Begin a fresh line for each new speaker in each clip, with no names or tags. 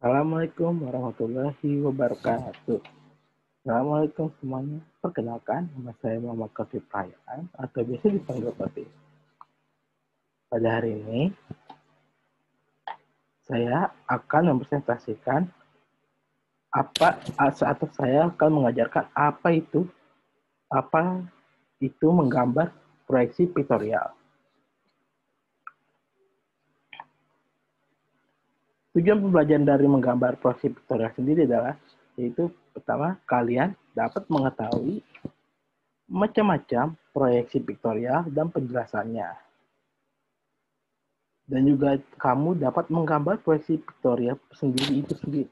Assalamualaikum warahmatullahi wabarakatuh. Assalamualaikum semuanya. Perkenalkan, nama saya Muhammad Kafif Rayaan atau biasa dipanggil Kafif. Pada hari ini, saya akan mempresentasikan atau saya akan mengajarkan apa itu menggambar proyeksi piktorial. Tujuan pembelajaran dari menggambar proyeksi piktorial sendiri adalah, yaitu pertama, kalian dapat mengetahui macam-macam proyeksi piktorial dan penjelasannya. Dan juga kamu dapat menggambar proyeksi piktorial itu sendiri.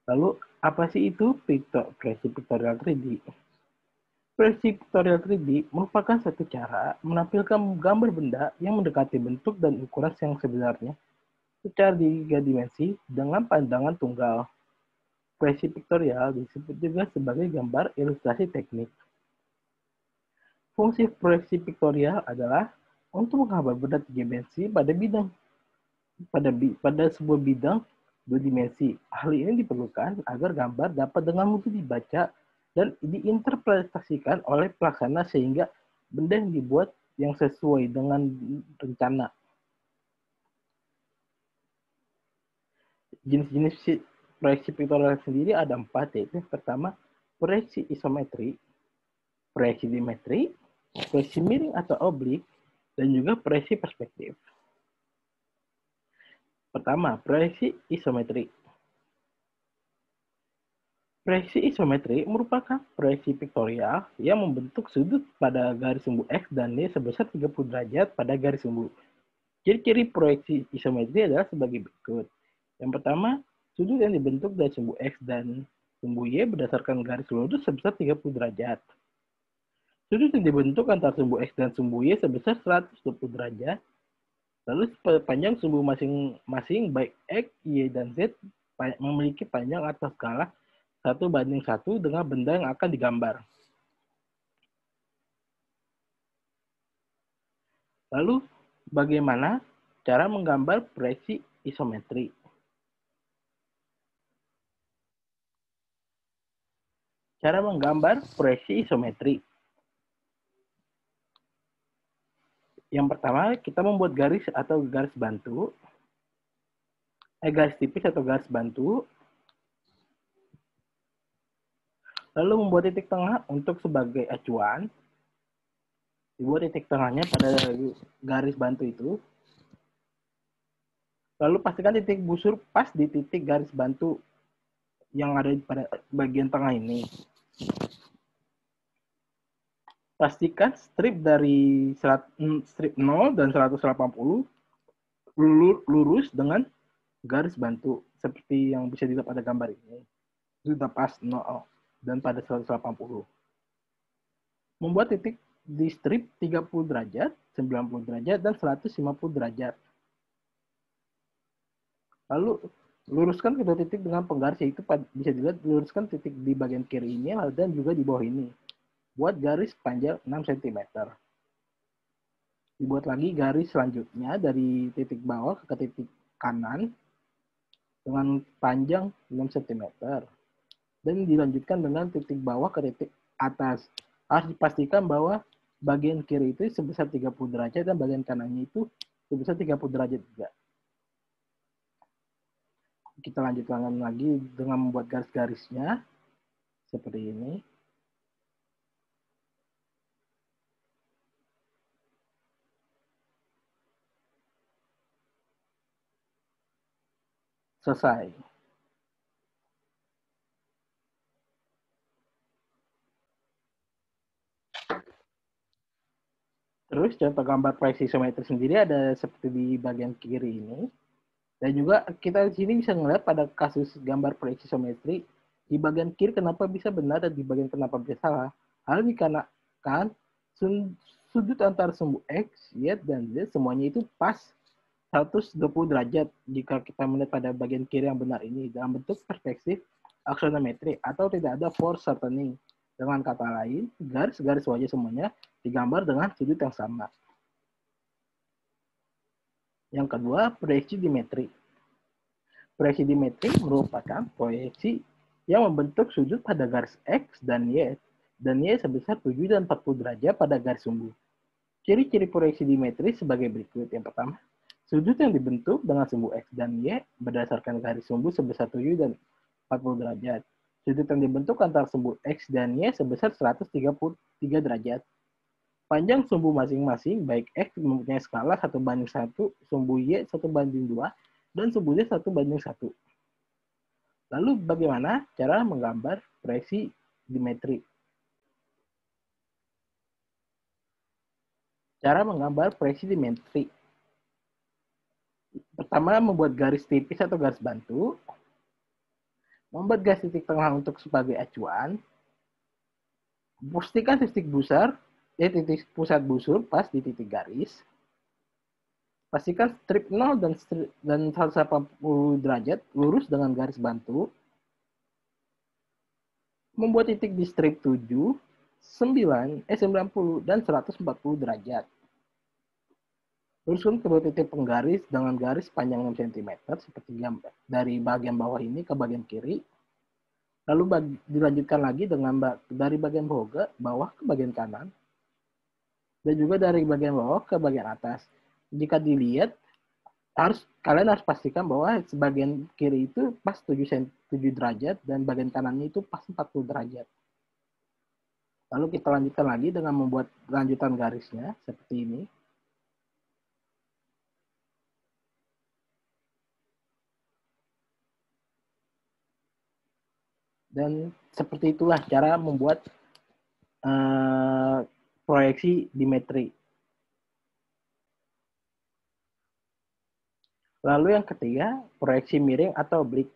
Lalu, apa sih itu proyeksi piktorial 3D? Proyeksi piktorial 3D merupakan satu cara menampilkan gambar benda yang mendekati bentuk dan ukuran yang sebenarnya secara 3 dimensi dengan pandangan tunggal. Proyeksi piktorial disebut juga sebagai gambar ilustrasi teknik. Fungsi proyeksi piktorial adalah untuk menggambar benda 3 dimensi pada sebuah bidang 2 dimensi. Hal ini diperlukan agar gambar dapat dengan mudah dibaca dan diinterpretasikan oleh pelaksana sehingga benda yang dibuat yang sesuai dengan rencana. Jenis-jenis proyeksi piktorial sendiri ada 4, yaitu pertama, proyeksi isometri, proyeksi dimetri, proyeksi miring atau oblik, dan juga proyeksi perspektif. Pertama, proyeksi isometri. Proyeksi isometri merupakan proyeksi piktorial yang membentuk sudut pada garis sumbu X dan Y sebesar 30 derajat pada garis sumbu. Ciri-ciri proyeksi isometri adalah sebagai berikut. Yang pertama, sudut yang dibentuk dari sumbu X dan sumbu Y berdasarkan garis lurus sebesar 30 derajat. Sudut yang dibentuk antara sumbu X dan sumbu Y sebesar 120 derajat. Lalu panjang sumbu masing-masing baik X, Y, dan Z memiliki panjang atas skala 1:1 dengan benda yang akan digambar. Lalu, bagaimana cara menggambar proyeksi isometri? Cara menggambar proyeksi isometri. Yang pertama, kita membuat garis atau garis bantu. Garis tipis atau garis bantu. Lalu membuat titik tengah untuk sebagai acuan. Dibuat titik tengahnya pada garis bantu itu. Lalu pastikan titik busur pas di titik garis bantu yang ada pada bagian tengah ini. Pastikan strip dari strip 0 dan 180 lurus dengan garis bantu seperti yang bisa dilihat pada gambar ini. Sudah pas 0 dan pada 180. Membuat titik di strip 30 derajat, 90 derajat, dan 150 derajat. Lalu luruskan kedua titik dengan penggaris, yaitu bisa dilihat luruskan titik di bagian kiri ini dan juga di bawah ini. Buat garis panjang 6 cm. Dibuat lagi garis selanjutnya dari titik bawah ke titik kanan dengan panjang 6 cm. Dan dilanjutkan dengan titik bawah ke titik atas. Harus dipastikan bahwa bagian kiri itu sebesar 30 derajat dan bagian kanannya itu sebesar 30 derajat juga. Kita lanjutkan lagi dengan membuat garis-garisnya seperti ini. Selesai. Terus contoh gambar proyeksi isometri sendiri ada seperti di bagian kiri ini. Dan juga kita di sini bisa melihat pada kasus gambar proyeksi isometri, di bagian kiri kenapa bisa benar dan di bagian kenapa bisa salah. Hal dikarenakan sudut antara sumbu X, Y, dan Z semuanya itu pas 120 derajat jika kita melihat pada bagian kiri yang benar ini dalam bentuk perspektif aksonometri atau tidak ada force shortening. Dengan kata lain, garis-garis wajah semuanya digambar dengan sudut yang sama. Yang kedua, proyeksi dimetri. Proyeksi dimetrik merupakan proyeksi yang membentuk sudut pada garis X dan Y sebesar 7 dan 40 derajat pada garis sumbu. Ciri-ciri proyeksi dimetris sebagai berikut. Yang pertama, sudut yang dibentuk dengan sumbu X dan Y berdasarkan garis sumbu sebesar 7 dan 40 derajat. Sudut yang dibentuk antara sumbu X dan Y sebesar 133 derajat. Panjang sumbu masing-masing, baik X mempunyai skala 1:1, sumbu Y 1:2, dan sumbu Z 1:1. Lalu bagaimana cara menggambar proyeksi dimetri? Cara menggambar proyeksi dimetri. Pertama, membuat garis tipis atau garis bantu. Membuat garis titik tengah untuk sebagai acuan. Pastikan titik pusat busur pas di titik garis. Pastikan strip 0 dan 180 derajat lurus dengan garis bantu. Membuat titik di strip 7, 90, dan 140 derajat. Luruskan kedua titik penggaris dengan garis panjang 6 cm seperti dari bagian bawah ini ke bagian kiri. Lalu dilanjutkan lagi dengan dari bagian bawah ke bagian kanan. Dan juga dari bagian bawah ke bagian atas. Jika dilihat, kalian harus pastikan bahwa sebagian kiri itu pas 7 derajat dan bagian kanannya itu pas 40 derajat. Lalu kita lanjutkan lagi dengan membuat lanjutan garisnya seperti ini. Dan seperti itulah cara membuat proyeksi dimetri. Lalu yang ketiga, proyeksi miring atau oblik.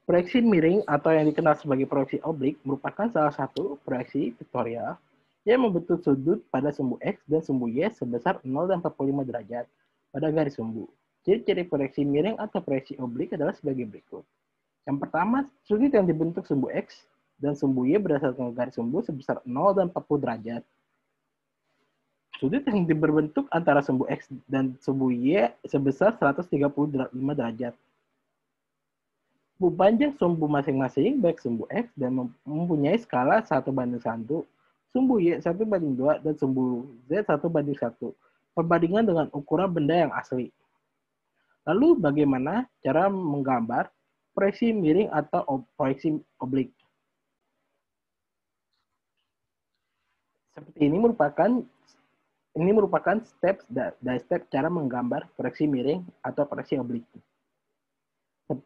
Proyeksi miring atau yang dikenal sebagai proyeksi oblik merupakan salah satu proyeksi vektorial yang membentuk sudut pada sumbu X dan sumbu Y sebesar 0 dan 45 derajat pada garis sumbu. Ciri-ciri proyeksi miring atau proyeksi oblik adalah sebagai berikut. Yang pertama, sudut yang dibentuk sumbu X dan sumbu Y berdasarkan garis sumbu sebesar 0 dan 40 derajat. Sudut yang berbentuk antara sumbu X dan sumbu Y sebesar 135 derajat. Panjang sumbu masing-masing, baik sumbu X dan mempunyai skala 1:1, sumbu Y 1:2, dan sumbu Z 1:1. Perbandingan dengan ukuran benda yang asli. Lalu bagaimana cara menggambar proyeksi miring atau proyeksi oblik? Seperti ini merupakan step cara menggambar proyeksi miring atau proyeksi oblik.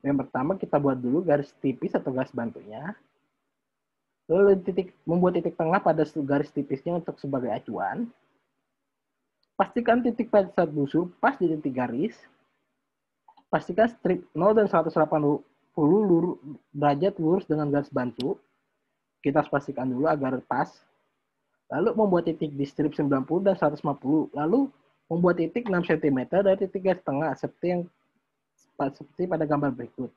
Yang pertama kita buat dulu garis tipis atau garis bantunya. Lalu membuat titik tengah pada garis tipisnya untuk sebagai acuan. Pastikan titik pusat busur pas di titik garis. Pastikan strip 0 dan 180 derajat lurus dengan garis bantu. Kita harus pastikan dulu agar pas. Lalu membuat titik di strip 90 dan 150. Lalu membuat titik 6 cm dari titik garis tengah seperti pada gambar berikut.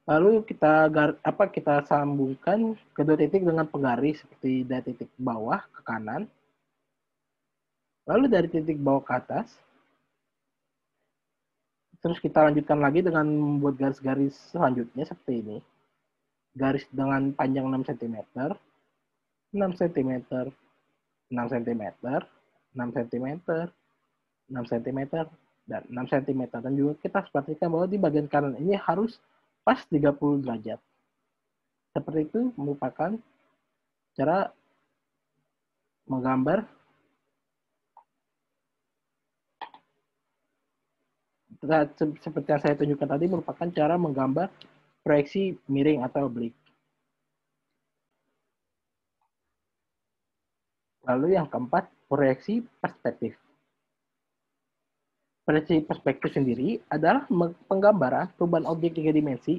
Lalu kita sambungkan kedua titik dengan penggaris seperti dari titik bawah ke kanan. Lalu dari titik bawah ke atas. Terus kita lanjutkan lagi dengan membuat garis-garis selanjutnya seperti ini. Garis dengan panjang 6 cm, 6 cm, 6 cm, 6 cm, 6 cm, dan 6 cm. Dan juga kita harus perhatikan bahwa di bagian kanan ini harus pas 30 derajat. Seperti itu merupakan cara menggambar seperti yang saya tunjukkan tadi merupakan cara menggambar proyeksi miring atau oblik. Lalu yang keempat, proyeksi perspektif. Proyeksi perspektif sendiri adalah penggambaran perubahan objek 3 dimensi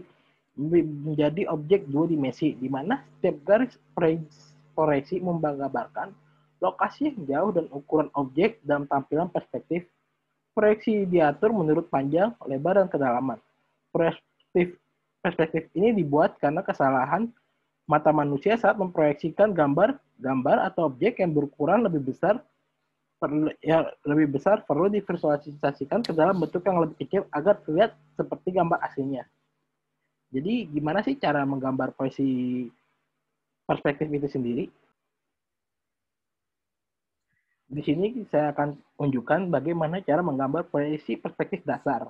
menjadi objek 2 dimensi, di mana setiap garis proyeksi menggambarkan lokasi yang jauh dan ukuran objek dalam tampilan perspektif. Proyeksi diatur menurut panjang, lebar, dan kedalaman. Perspektif ini dibuat karena kesalahan mata manusia saat memproyeksikan gambar atau objek yang berukuran lebih besar lebih besar perlu divisualisasikan ke dalam bentuk yang lebih kecil agar terlihat seperti gambar aslinya. Jadi gimana sih cara menggambar proyeksi perspektif itu sendiri? Di sini saya akan tunjukkan bagaimana cara menggambar proyeksi perspektif dasar.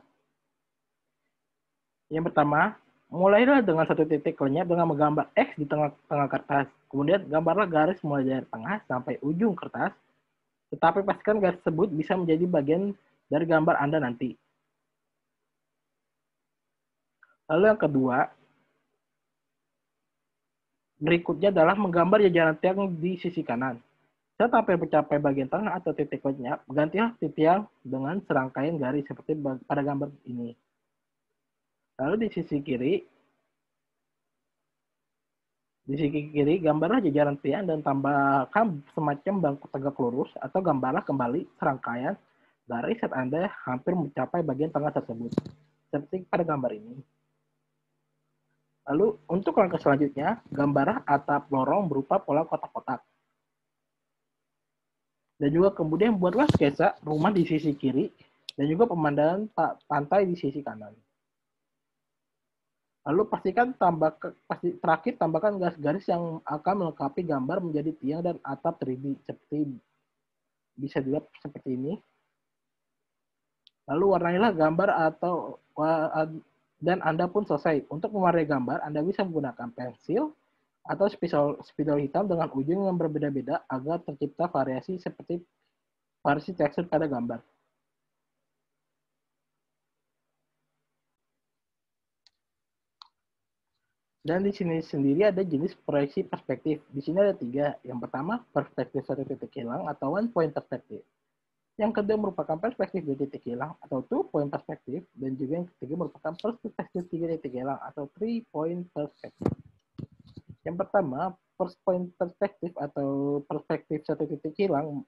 Yang pertama, mulailah dengan satu titik lenyap dengan menggambar X di tengah kertas. Kemudian gambarlah garis mulai dari tengah sampai ujung kertas, tetapi pastikan garis tersebut bisa menjadi bagian dari gambar Anda nanti. Lalu yang kedua, berikutnya adalah menggambar jajaran tiang di sisi kanan. Sampai mencapai bagian tengah atau titik lenyap, gantilah tiang dengan serangkaian garis seperti pada gambar ini. Lalu di sisi kiri, gambarlah jajaran tiang dan tambahkan semacam bangku tegak lurus atau gambarlah kembali serangkaian garis saat Anda hampir mencapai bagian tengah tersebut, seperti pada gambar ini. Lalu untuk langkah selanjutnya, gambarlah atap lorong berupa pola kotak-kotak. Dan juga kemudian buatlah sketsa rumah di sisi kiri dan juga pemandangan pantai di sisi kanan. Lalu terakhir tambahkan garis-garis yang akan melengkapi gambar menjadi tiang dan atap 3D seperti bisa dilihat seperti ini. Lalu warnailah gambar dan Anda pun selesai. Untuk mewarnai gambar, Anda bisa menggunakan pensil atau spidol hitam dengan ujung yang berbeda-beda agar tercipta variasi tekstur pada gambar. Dan di sini sendiri ada jenis proyeksi perspektif. Di sini ada 3. Yang pertama, perspektif satu titik hilang atau one point perspektif. Yang kedua merupakan perspektif 2 titik hilang atau 2 point perspektif. Dan juga yang ketiga merupakan perspektif 3 titik hilang atau 3 point perspektif. Yang pertama, first point perspektif atau perspektif satu titik hilang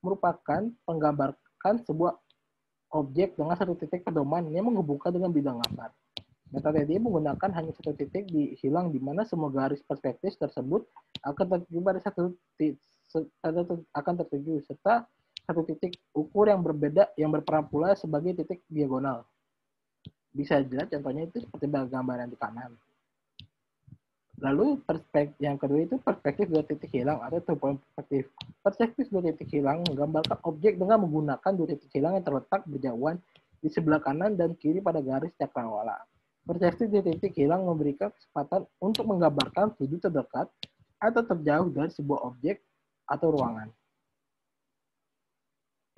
merupakan menggambarkan sebuah objek dengan satu titik pedoman yang menghubungkan dengan bidang gambar. Metode ini menggunakan hanya satu titik hilang di mana semua garis perspektif tersebut akan tertuju pada serta satu titik ukur yang berbeda yang berperan pula sebagai titik diagonal. Bisa dilihat contohnya itu seperti gambar yang di kanan. Lalu yang kedua itu perspektif 2 titik hilang atau 2 point perspektif. Perspektif 2 titik hilang menggambarkan objek dengan menggunakan 2 titik hilang yang terletak berjauhan di sebelah kanan dan kiri pada garis cakrawala. Perspektif 2 titik hilang memberikan kesempatan untuk menggambarkan sudut terdekat atau terjauh dari sebuah objek atau ruangan.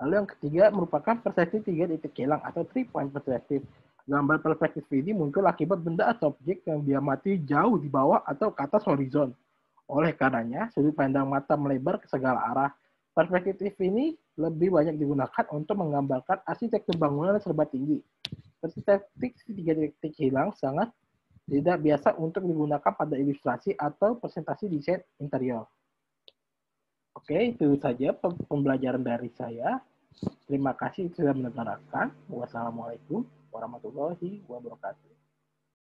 Lalu yang ketiga merupakan perspektif 3 titik hilang atau 3 point perspektif. Gambar perspektif ini muncul akibat benda atau objek yang diamati jauh di bawah atau ke atas horizon. Oleh karenanya, sudut pandang mata melebar ke segala arah. Perspektif ini lebih banyak digunakan untuk menggambarkan arsitektur bangunan serba tinggi. Perspektif 3 titik hilang sangat tidak biasa untuk digunakan pada ilustrasi atau presentasi desain interior. Oke, itu saja pembelajaran dari saya. Terima kasih sudah mendengarkan. Wassalamualaikum warahmatullahi wabarakatuh.